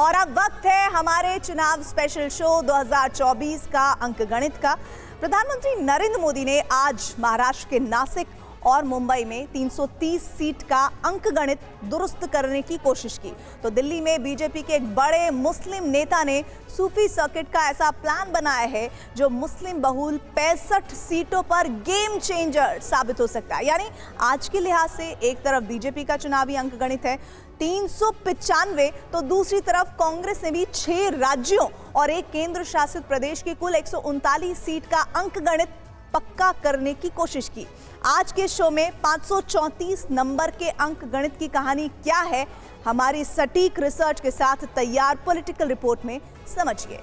और अब वक्त है हमारे चुनाव स्पेशल शो 2024 का अंकगणित का। प्रधानमंत्री नरेंद्र मोदी ने आज महाराष्ट्र के नासिक और मुंबई में 330 सीट का अंकगणित दुरुस्त करने की कोशिश की। तो दिल्ली में बीजेपी के एक बड़े मुस्लिम नेता ने सूफी सर्किट का ऐसा प्लान बनाया है जो मुस्लिम बहुल 65 सीटों पर गेम चेंजर साबित हो सकता है। यानी आज के लिहाज से एक तरफ बीजेपी का चुनावी अंकगणित है 395, तो दूसरी तरफ कांग्रेस ने भी 6 राज्यों और एक केंद्र शासित प्रदेश की कुल 139 सीट का अंकगणित पक्का करने की कोशिश की। आज के शो में 534 नंबर के अंकगणित की कहानी क्या है, हमारी सटीक रिसर्च के साथ तैयार पॉलिटिकल रिपोर्ट में समझिए।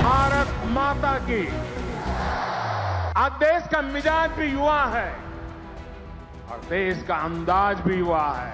भारत माता की आज देश का मिजाज भी युवा है और देश का अंदाज भी युवा है।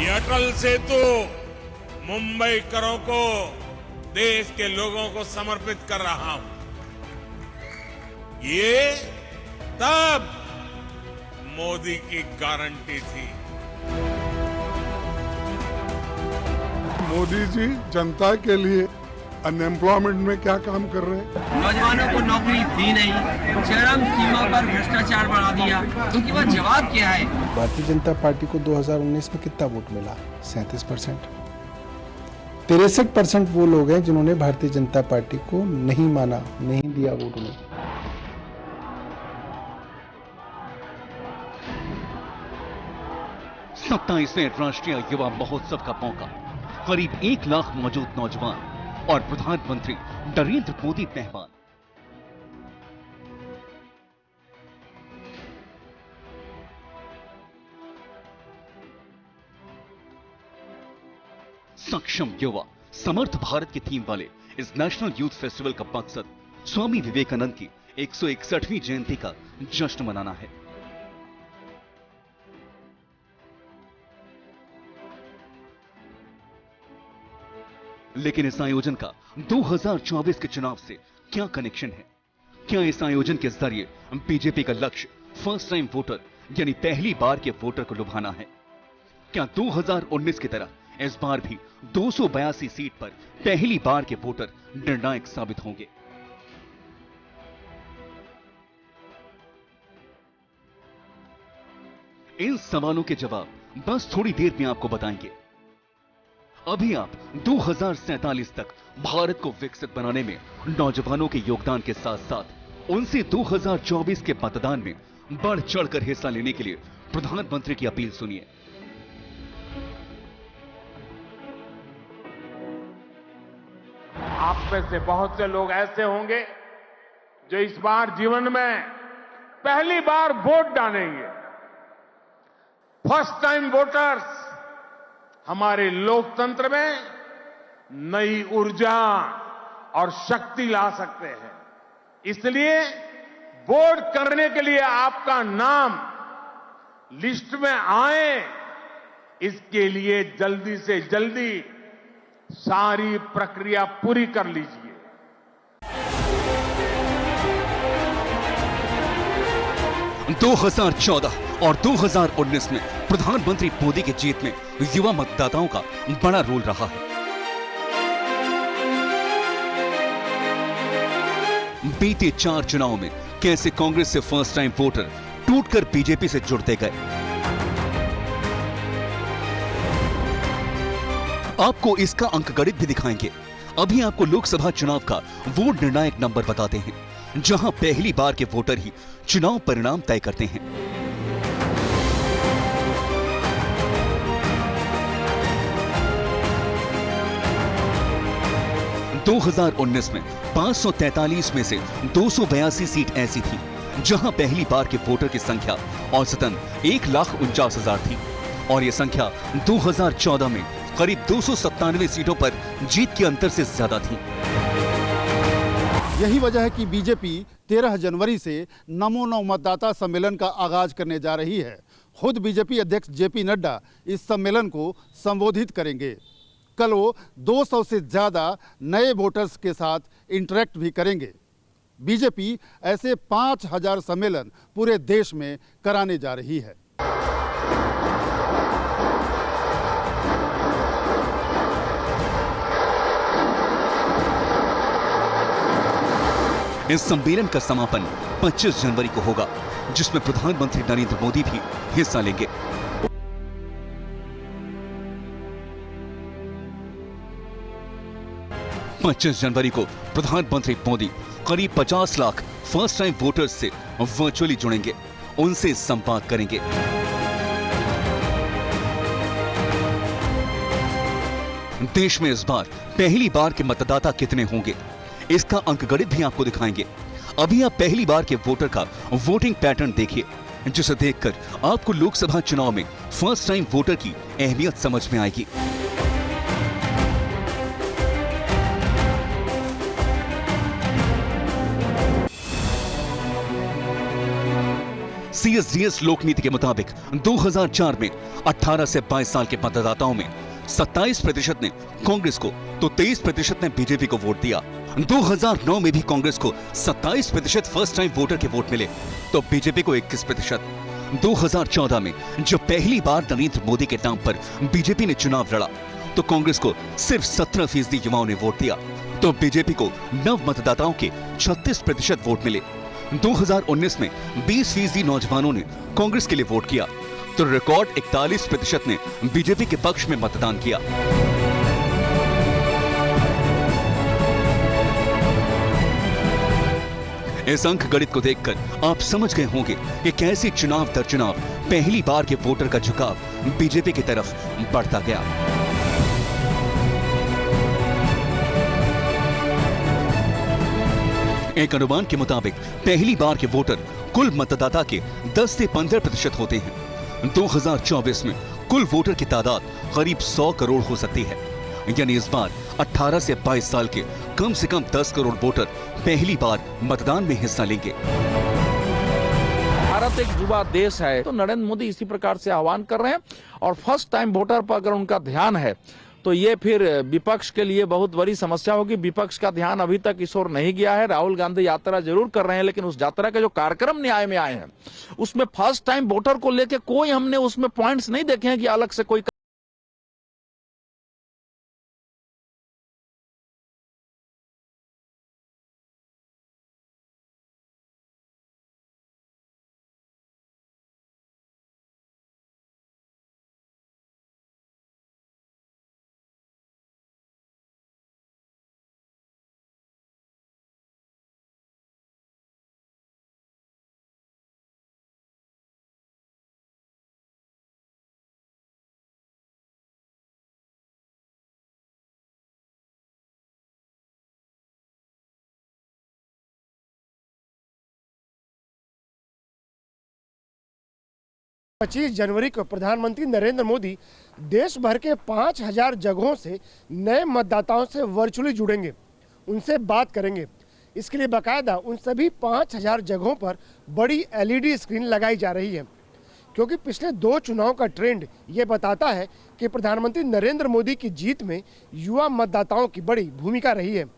ये अटल सेतु मुंबई करों को देश के लोगों को समर्पित कर रहा हूं। ये तब मोदी की गारंटी थी। मोदी जी जनता के लिए अनएम्प्लॉयमेंट में क्या काम कर रहे हैं? नौजवानों को नौकरी दी नहीं, चरम सीमा पर भ्रष्टाचार बढ़ा दिया, उनके पास जवाब क्या है? भारतीय जनता पार्टी को 2019 में कितना वोट मिला? 37%। 63% वो लोग हैं जिन्होंने भारतीय जनता पार्टी को नहीं माना, नहीं दिया वोट उन्हें। सत्ताईसवें राष्ट्रीय युवा महोत्सव का मौका, करीब 1 लाख मौजूद नौजवान और प्रधानमंत्री नरेंद्र मोदी मेहमान। सक्षम युवा समर्थ भारत की थीम वाले इस नेशनल यूथ फेस्टिवल का मकसद स्वामी विवेकानंद की 161वीं जयंती का जश्न मनाना है। लेकिन इस आयोजन का 2024 के चुनाव से क्या कनेक्शन है? क्या इस आयोजन के जरिए बीजेपी का लक्ष्य फर्स्ट टाइम वोटर यानी पहली बार के वोटर को लुभाना है? क्या 2019 की तरह इस बार भी 282 सीट पर पहली बार के वोटर निर्णायक साबित होंगे? इन सवालों के जवाब बस थोड़ी देर में आपको बताएंगे। अभी आप 2047 तक भारत को विकसित बनाने में नौजवानों के योगदान के साथ साथ उनसे 2024 के मतदान में बढ़ चढ़कर हिस्सा लेने के लिए प्रधानमंत्री की अपील सुनिए। आप में से बहुत से लोग ऐसे होंगे जो इस बार जीवन में पहली बार वोट डालेंगे। फर्स्ट टाइम वोटर्स हमारे लोकतंत्र में नई ऊर्जा और शक्ति ला सकते हैं। इसलिए वोट करने के लिए आपका नाम लिस्ट में आए, इसके लिए जल्दी से जल्दी सारी प्रक्रिया पूरी कर लीजिए। – 2014 और 2019 में प्रधानमंत्री मोदी की जीत में युवा मतदाताओं का बड़ा रोल रहा है। बीते 4 चुनाव में कैसे कांग्रेस से फर्स्ट टाइम वोटर टूटकर बीजेपी से जुड़ते गए। आपको इसका अंकगणित भी दिखाएंगे। अभी आपको लोकसभा चुनाव का वोट निर्णायक नंबर बताते हैं, जहां पहली बार के वोटर ही चुनाव परिणाम तय करते हैं। – 2019 में 543 में से 282 सीट ऐसी थी जहां पहली बार के वोटर की संख्या औसतन 1,49,000 थी और यह संख्या 2014 में करीब 297 सीटों पर जीत के अंतर से ज्यादा थी। यही वजह है कि बीजेपी 13 जनवरी से नमो नौ मतदाता सम्मेलन का आगाज करने जा रही है। खुद बीजेपी अध्यक्ष जेपी नड्डा इस सम्मेलन को संबोधित करेंगे। कल वो 200 से ज़्यादा नए वोटर्स के साथ इंटरेक्ट भी करेंगे। बीजेपी ऐसे 5000 सम्मेलन पूरे देश में कराने जा रही है। इस सम्मेलन का समापन 25 जनवरी को होगा, जिसमें प्रधानमंत्री नरेंद्र मोदी भी हिस्सा लेंगे। पच्चीस जनवरी को प्रधानमंत्री मोदी करीब 50 लाख फर्स्ट टाइम वोटर्स से वर्चुअली जुड़ेंगे, उनसे संवाद करेंगे। देश में इस बार पहली बार के मतदाता कितने होंगे, इसका अंकगणित भी आपको दिखाएंगे। अभी आप पहली बार के वोटर का वोटिंग पैटर्न देखिए, जिसे देखकर आपको लोकसभा चुनाव में फर्स्ट टाइम वोटर की अहमियत समझ में आएगी। CSDS लोक नीति के मुताबिक 2004 में 18 से 22 साल के मतदाताओं में 27% ने कांग्रेस को तो 23% ने बीजेपी को वोट दिया। 2009 में भी कांग्रेस को 27% फर्स्ट टाइम वोटर के वोट मिले तो बीजेपी को 21%। 2014 में जब पहली बार नरेंद्र मोदी के नाम पर बीजेपी ने चुनाव लड़ा तो कांग्रेस को सिर्फ 17% युवाओं ने वोट दिया तो बीजेपी को नव मतदाताओं के 36% वोट मिले। 2019 में 20% नौजवानों ने कांग्रेस के लिए वोट किया तो रिकॉर्ड 41% ने बीजेपी के पक्ष में मतदान किया। इस अंक गणित को देखकर आप समझ गए होंगे कि कैसे चुनाव दर चुनाव पहली बार के वोटर का झुकाव बीजेपी की तरफ बढ़ता गया। एक अनुमान के मुताबिक पहली बार के वोटर कुल मतदाता के 10 से 15% होते हैं। 2024 में कुल वोटर की तादाद करीब 100 करोड़ हो सकती है, यानी इस बार 18 से 22 साल के कम से कम 10 करोड़ वोटर पहली बार मतदान में हिस्सा लेंगे। भारत एक युवा देश है तो नरेंद्र मोदी इसी प्रकार से आह्वान कर रहे हैं और फर्स्ट टाइम वोटर पर अगर उनका ध्यान है तो ये फिर विपक्ष के लिए बहुत बड़ी समस्या होगी। विपक्ष का ध्यान अभी तक इस ओर नहीं गया है। राहुल गांधी यात्रा जरूर कर रहे हैं लेकिन उस यात्रा के जो कार्यक्रम न्याय में आए हैं उसमें फर्स्ट टाइम वोटर को लेकर कोई हमने उसमें पॉइंट्स नहीं देखे हैं कि अलग से कोई पच्चीस जनवरी को प्रधानमंत्री नरेंद्र मोदी देश भर के 5000 जगहों से नए मतदाताओं से वर्चुअली जुड़ेंगे, उनसे बात करेंगे। इसके लिए बाकायदा उन सभी 5000 जगहों पर बड़ी LED स्क्रीन लगाई जा रही है, क्योंकि पिछले 2 चुनाव का ट्रेंड ये बताता है कि प्रधानमंत्री नरेंद्र मोदी की जीत में युवा मतदाताओं की बड़ी भूमिका रही है।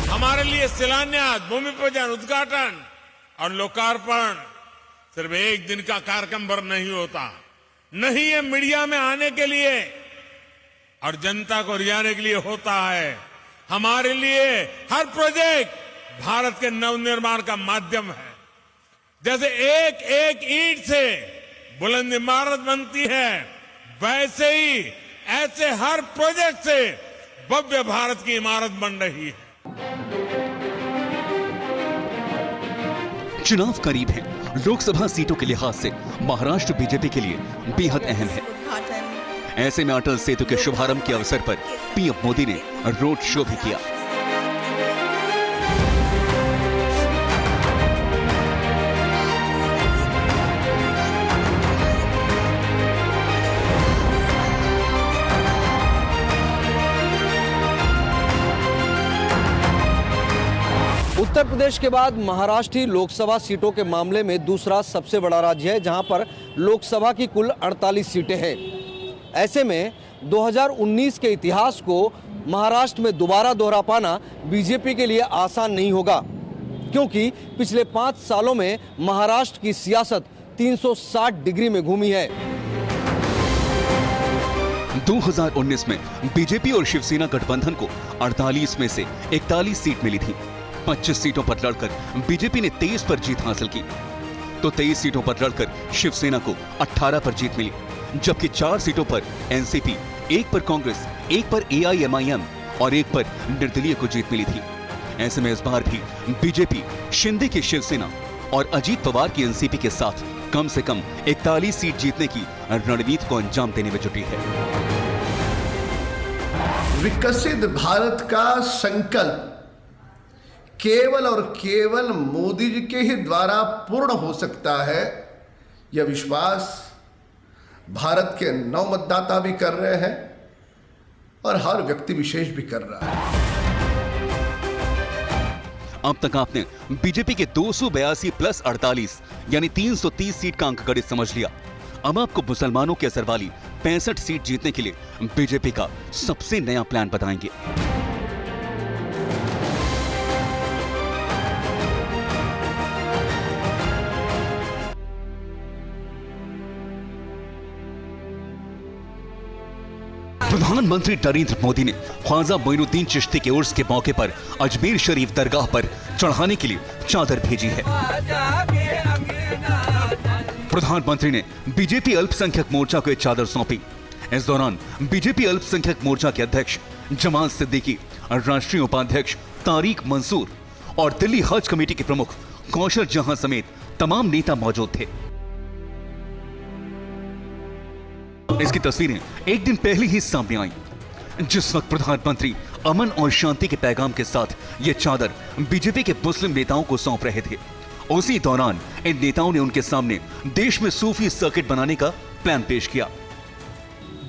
हमारे लिए शिलान्यास, भूमि पूजन, उद्घाटन और लोकार्पण सिर्फ एक दिन का कार्यक्रम पर नहीं होता। नहीं, ये मीडिया में आने के लिए और जनता को रिझाने के लिए होता है। हमारे लिए हर प्रोजेक्ट भारत के नवनिर्माण का माध्यम है। जैसे एक एक ईंट से बुलंद इमारत बनती है, वैसे ही ऐसे हर प्रोजेक्ट से भव्य भारत की इमारत बन रही है। चुनाव करीब है। लोकसभा सीटों के लिहाज से महाराष्ट्र बीजेपी के लिए बेहद अहम है। ऐसे में अटल सेतु के शुभारंभ के अवसर पर पीएम मोदी ने रोड शो भी किया। उत्तर प्रदेश के बाद महाराष्ट्र ही लोकसभा सीटों के मामले में दूसरा सबसे बड़ा राज्य है, जहां पर लोकसभा की कुल 48 सीटें हैं। ऐसे में 2019 के इतिहास को महाराष्ट्र में दोबारा दोहरा पाना बीजेपी के लिए आसान नहीं होगा, क्योंकि पिछले 5 सालों में महाराष्ट्र की सियासत 360 डिग्री में घूमी है। 2019 में बीजेपी और शिवसेना गठबंधन को 48 में से 41 सीट मिली थी। 25 सीटों पर लड़कर बीजेपी ने 23 पर जीत हासिल की, तो 23 सीटों पर लड़कर शिवसेना को 18 पर जीत मिली, जबकि 4 सीटों पर एनसीपी, 1 पर कांग्रेस, 1 पर एआईएमआईएम और 1 पर निर्दलीय को जीत मिली थी। ऐसे में इस बार भी बीजेपी शिंदे की शिवसेना और अजीत पवार की एनसीपी के साथ कम से कम 41 सीट जीतने की रणनीति को अंजाम देने में जुटी है। विकसित भारत का संकल्प केवल और केवल मोदी जी के ही द्वारा पूर्ण हो सकता है, यह विश्वास भारत के 9 मतदाता भी कर रहे हैं और हर व्यक्ति विशेष भी कर रहा है। अब तक आपने बीजेपी के 282 प्लस 48 यानी 330 सीट का अंकगणित समझ लिया। अब आपको मुसलमानों की असर वाली 65 सीट जीतने के लिए बीजेपी का सबसे नया प्लान बताएंगे। प्रधानमंत्री नरेंद्र मोदी ने ख्वाजा मोइनुद्दीन चिश्ती के उर्स के मौके पर अजमेर शरीफ दरगाह पर चढ़ाने के लिए चादर भेजी है। प्रधानमंत्री ने बीजेपी अल्पसंख्यक मोर्चा को एक चादर सौंपी। इस दौरान बीजेपी अल्पसंख्यक मोर्चा के अध्यक्ष जमाल सिद्दीकी, राष्ट्रीय उपाध्यक्ष तारिक मंसूर और दिल्ली हज कमेटी के प्रमुख कौशल जहां समेत तमाम नेता मौजूद थे। इसकी तस्वीरें एक दिन पहले ही सामने आई, जिस वक्त प्रधानमंत्री अमन और शांति के पैगाम के साथ ये चादर बीजेपी के मुस्लिम नेताओं को सौंप रहे थे। उसी दौरान इन नेताओं ने उनके सामने देश में सूफी सर्किट बनाने का प्लान पेश किया।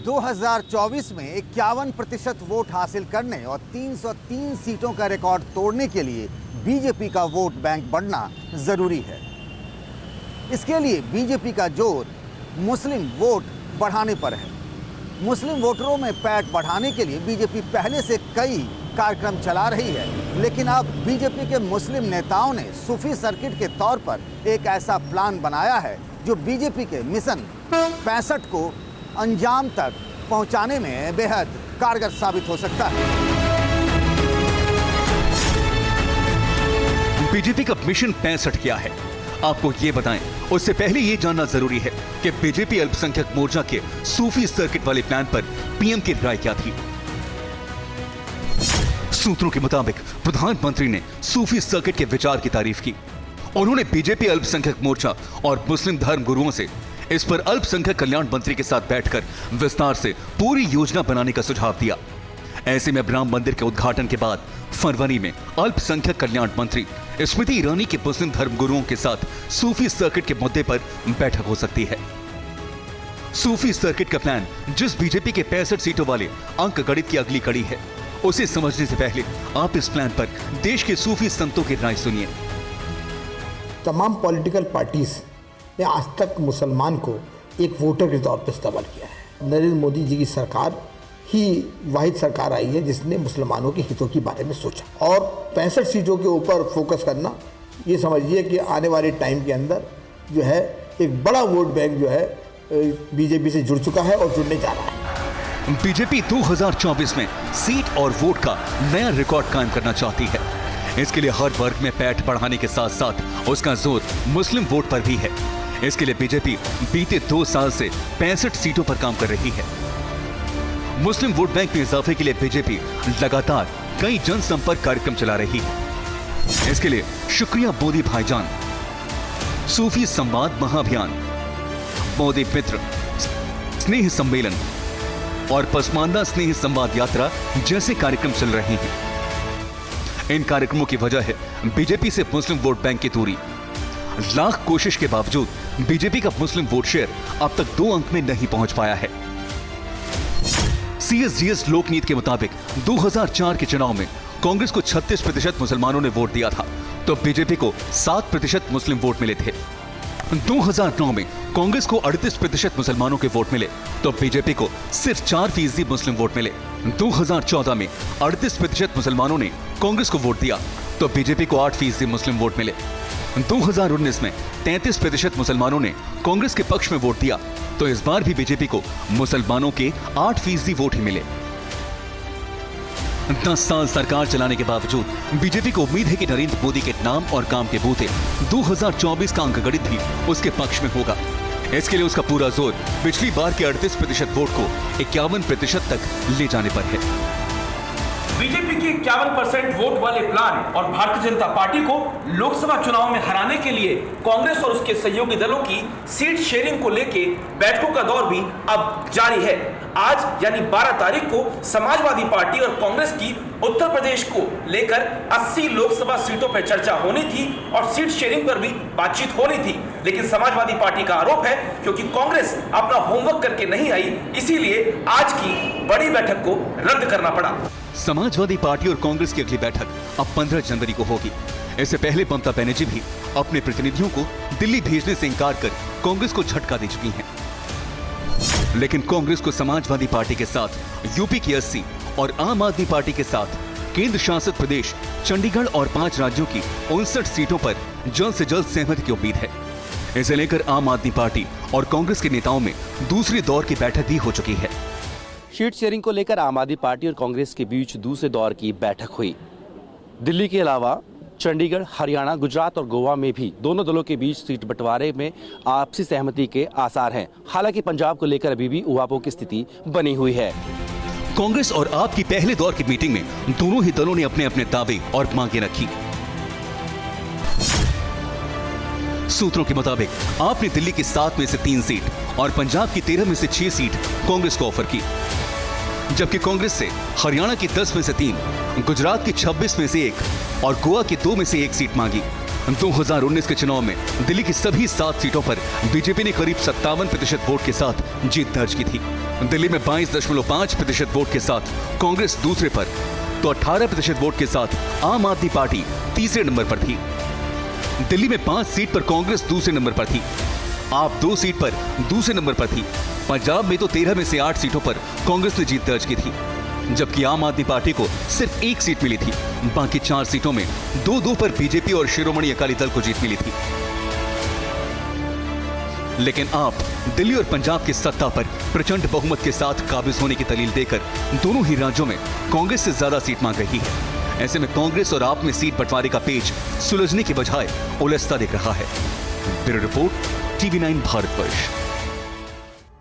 2024 में 51% वोट हासिल करने और 303 सीटों का रिकॉर्ड तोड़ने के लिए बीजेपी का वोट बैंक बढ़ना जरूरी है। इसके लिए बीजेपी का जोर मुस्लिम वोट बढ़ाने पर है। मुस्लिम वोटरों में पैठ बढ़ाने के लिए बीजेपी पहले से कई कार्यक्रम चला रही है, लेकिन अब बीजेपी के मुस्लिम नेताओं ने सूफी सर्किट के तौर पर एक ऐसा प्लान बनाया है जो बीजेपी के मिशन 65 को अंजाम तक पहुंचाने में बेहद कारगर साबित हो सकता है। बीजेपी का मिशन 65 क्या है, आपको ये बताएं। उससे पहले ये जानना जरूरी है कि बीजेपी अल्पसंख्यक मोर्चा के सूफी सर्किट वाले प्लान पर पीएम की राय क्या थी। सूत्रों के मुताबिक प्रधानमंत्री ने सूफी सर्किट के विचार की तारीफ की। उन्होंने बीजेपी अल्पसंख्यक मोर्चा और मुस्लिम धर्म गुरुओं से इस पर अल्पसंख्यक कल्याण मंत्री के साथ बैठकर विस्तार से पूरी योजना बनाने का सुझाव दिया। ऐसे में राम मंदिर के उद्घाटन के बाद फरवरी में अल्पसंख्यक कल्याण मंत्री स्मृति ईरानी के मुस्लिम धर्म गुरुओं के साथ सूफी सर्किट के मुद्दे पर बैठक हो सकती है। सूफी सर्किट का प्लान जिस बीजेपी के 65 सीटों वाले अंकगणित की अगली कड़ी है, उसे समझने से पहले आप इस प्लान पर देश के सूफी संतों की राय सुनिए। तमाम पॉलिटिकल पार्टीज ने आज तक मुसलमान को एक वोटर के तौर पर इस्तेमाल किया है। नरेंद्र मोदी जी की सरकार ही वाहिद सरकार आई है जिसने मुसलमानों के हितों के बारे में सोचा, और 65 सीटों के ऊपर फोकस करना, ये समझिए कि आने वाले टाइम के अंदर जो है एक बड़ा वोट बैंक जो है बीजेपी से जुड़ चुका है और जुड़ने जा रहा है। बीजेपी 2024 में सीट और वोट का नया रिकॉर्ड कायम करना चाहती है। इसके लिए हर वर्ग में पैठ बढ़ाने के साथ साथ उसका जोर मुस्लिम वोट पर भी है। इसके लिए बीजेपी बीते 2 साल से 65 सीटों पर काम कर रही है। मुस्लिम वोट बैंक में इजाफे के लिए बीजेपी लगातार कई जनसंपर्क कार्यक्रम चला रही है। इसके लिए शुक्रिया मोदी भाईजान, सूफी संवाद महाअभियान, मोदी मित्र स्नेह सम्मेलन और पसमानदा स्नेह संवाद यात्रा जैसे कार्यक्रम चल रहे हैं। इन कार्यक्रमों की वजह है बीजेपी से मुस्लिम वोट बैंक की दूरी। लाख कोशिश के बावजूद बीजेपी का मुस्लिम वोट शेयर अब तक 2 अंक में नहीं पहुंच पाया है। CSGS लोकनीति के मुताबिक 2004 के चुनाव में कांग्रेस को 36% मुसलमानों ने वोट दिया था, तो बीजेपी को 7% मुस्लिम वोट मिले थे। 2009 में कांग्रेस को 38% मुसलमानों के वोट मिले, तो बीजेपी को सिर्फ 4% मुस्लिम वोट मिले। 2014 में 38% मुसलमानों ने कांग्रेस को वोट दिया, तो बीजेपी को 8% मुस्लिम वोट मिले। 2019 में 33% मुसलमानों ने कांग्रेस के पक्ष में वोट दिया, तो इस बार भी बीजेपी को मुसलमानों के 8% वोट ही मिले। 10 साल सरकार चलाने के बावजूद बीजेपी को उम्मीद है कि नरेंद्र मोदी के नाम और काम के बूते 2024 का अंकगणित भी उसके पक्ष में होगा। इसके लिए उसका पूरा जोर पिछली बार के 38% वोट को 51% तक ले जाने पर है। बीजेपी के 51% वोट वाले प्लान और भारतीय जनता पार्टी को लोकसभा चुनाव में हराने के लिए कांग्रेस और उसके सहयोगी दलों की सीट शेयरिंग को लेकर बैठकों का दौर भी अब जारी है। आज यानी 12 तारीख को समाजवादी पार्टी और कांग्रेस की उत्तर प्रदेश को लेकर 80 लोकसभा सीटों पर चर्चा होनी थी और सीट शेयरिंग पर भी बातचीत होनी थी, लेकिन समाजवादी पार्टी का आरोप है क्योंकि कांग्रेस अपना होमवर्क करके नहीं आई, इसीलिए आज की बड़ी बैठक को रद्द करना पड़ा। समाजवादी पार्टी और कांग्रेस की अगली बैठक अब 15 जनवरी को होगी। इससे पहले ममता बनर्जी भी अपने प्रतिनिधियों को दिल्ली भेजने से इंकार कर कांग्रेस को झटका दे चुकी हैं। लेकिन कांग्रेस को समाजवादी पार्टी के साथ यूपी की 80 और आम आदमी पार्टी के साथ केंद्र शासित प्रदेश चंडीगढ़ और 5 राज्यों की 59 सीटों पर जल्द से जल्द सहमति की उम्मीद है। इसे लेकर आम आदमी पार्टी और कांग्रेस के नेताओं में दूसरे दौर की बैठक भी हो चुकी है। सीट शेयरिंग को लेकर आम आदमी पार्टी और कांग्रेस के बीच दूसरे दौर की बैठक हुई। दिल्ली के अलावा चंडीगढ़, हरियाणा, गुजरात और गोवा में भी दोनों दलों के बीच सीट बंटवारे में आपसी सहमति के आसार हैं। हालांकि पंजाब को लेकर अभी भी उहापोह की स्थिति बनी हुई है। कांग्रेस और आप की पहले दौर की मीटिंग में दोनों ही दलों ने अपने अपने दावे और मांगे रखी। सूत्रों के मुताबिक आपने दिल्ली की 7 में से 3 सीट और पंजाब की 13 में से 6 सीट कांग्रेस को ऑफर की, जबकि कांग्रेस से हरियाणा की 10 में से 3, गुजरात की 26 में से 1 और गोवा की 2 में से 1 सीट मांगी। 2019 के चुनाव में दिल्ली की सभी 7 सीटों पर बीजेपी ने करीब 57% वोट के साथ जीत दर्ज की थी। दिल्ली में 22.5% वोट के साथ कांग्रेस दूसरे पर, तो 18% वोट के साथ आम आदमी पार्टी तीसरे नंबर पर थी। दिल्ली में 5 सीट पर कांग्रेस दूसरे नंबर पर थी, आप 2 सीट पर दूसरे नंबर पर थी। पंजाब में तो 13 में से 8 सीटों पर कांग्रेस ने जीत दर्ज की थी, जबकि आम आदमी पार्टी को सिर्फ 1 सीट मिली थी। बाकी 4 सीटों में 2-2 पर बीजेपी और शिरोमणि अकाली दल को जीत मिली थी। लेकिन आप दिल्ली और पंजाब की सत्ता पर प्रचंड बहुमत के साथ काबिज होने की दलील देकर दोनों ही राज्यों में कांग्रेस से ज्यादा सीट मांग रही है। ऐसे में कांग्रेस और आप में सीट बंटवारे का पेच सुलझने की बजाय उलझता दिख रहा है। Bureau report, TV9 Bharatvarsh.